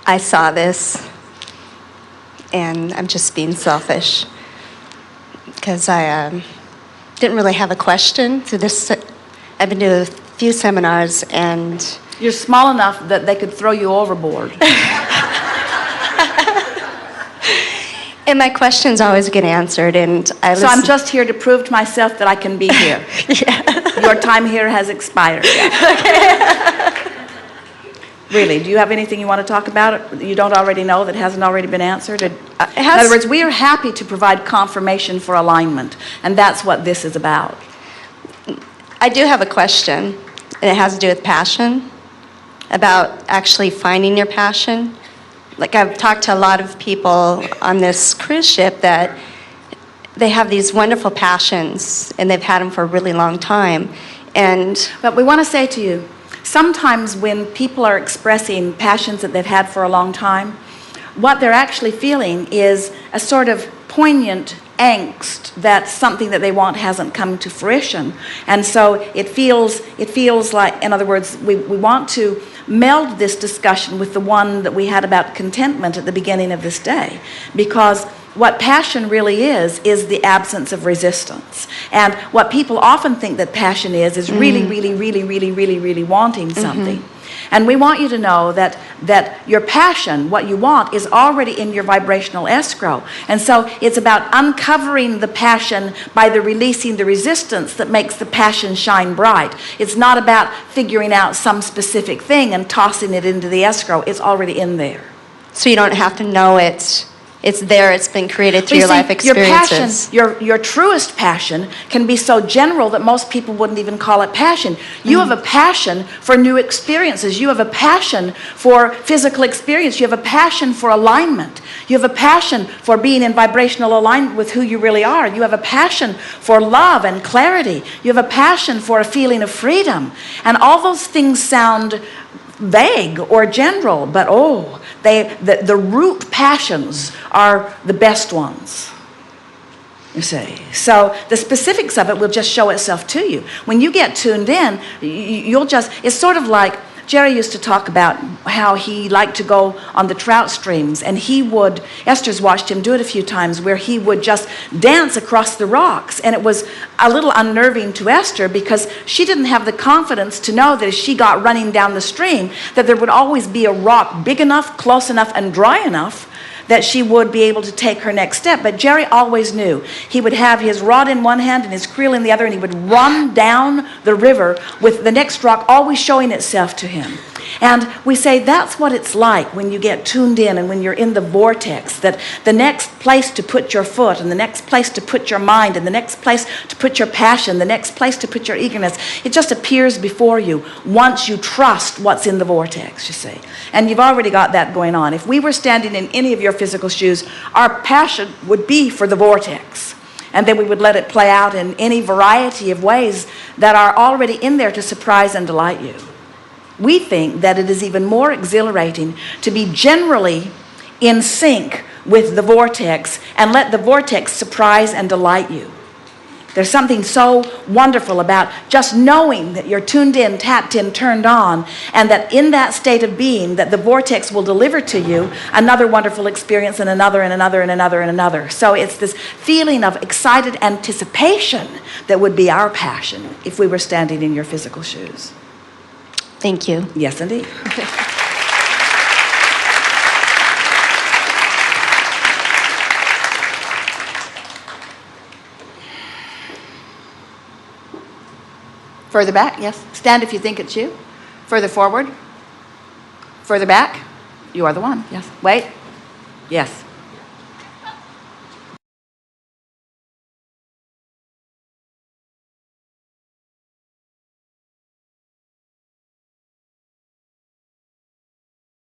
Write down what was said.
I saw this, and I'm just being selfish because I didn't really have a question. So I've been to a few seminars, and You're small enough that they could throw you overboard. and my questions always get answered. And So I'm just here to prove to myself that I can be here. Yeah. Your time here has expired. Really, do you have anything you want to talk about that you don't already know that hasn't already been answered? In other words, we are happy to provide confirmation for alignment, and that's what this is about. I do have a question, and it has to do with passion, about actually finding your passion. Like, I've talked to a lot of people on this cruise ship that they have these wonderful passions, and they've had them for a really long time. But we want to say to you, sometimes when people are expressing passions that they've had for a long time, what they're actually feeling is a sort of poignant angst that something that they want hasn't come to fruition. And so it feels like, in other words, we want to meld this discussion with the one that we had about contentment at the beginning of this day, because what passion really is the absence of resistance. And what people often think that passion is really, really, really, really, really, really wanting something. And we want you to know that your passion, what you want, is already in your vibrational escrow. And so it's about uncovering the passion by the releasing the resistance that makes the passion shine bright. It's not about figuring out some specific thing and tossing it into the escrow. It's already in there. So you don't have to know it. It's there. It's been created through your life experiences. Your passion, your truest passion can be so general that most people wouldn't even call it passion. You have a passion for new experiences. You have a passion for physical experience. You have a passion for alignment. You have a passion for being in vibrational alignment with who you really are. You have a passion for love and clarity. You have a passion for a feeling of freedom. And all those things sound vague or general, but the root passions are the best ones, you see. So the specifics of it will just show itself to you. When you get tuned in, it's sort of like Jerry used to talk about how he liked to go on the trout streams, and Esther's watched him do it a few times, where he would just dance across the rocks. And it was a little unnerving to Esther, because she didn't have the confidence to know that as she got running down the stream, that there would always be a rock big enough, close enough, and dry enough that she would be able to take her next step. But Jerry always knew. He would have his rod in one hand and his creel in the other, and he would run down the river with the next rock always showing itself to him. And we say that's what it's like when you get tuned in and when you're in the vortex, that the next place to put your foot, and the next place to put your mind, and the next place to put your passion, the next place to put your eagerness, it just appears before you once you trust what's in the vortex, you see. And you've already got that going on. If we were standing in any of your physical shoes, our passion would be for the vortex. And then we would let it play out in any variety of ways that are already in there to surprise and delight you. We think that it is even more exhilarating to be generally in sync with the vortex and let the vortex surprise and delight you. There's something so wonderful about just knowing that you're tuned in, tapped in, turned on, and that in that state of being that the vortex will deliver to you another wonderful experience, and another and another and another and another. So it's this feeling of excited anticipation that would be our passion if we were standing in your physical shoes. Thank you. Yes, indeed. Further back, yes. Stand if you think it's you. Further forward. Further back. You are the one, yes. Wait. Yes.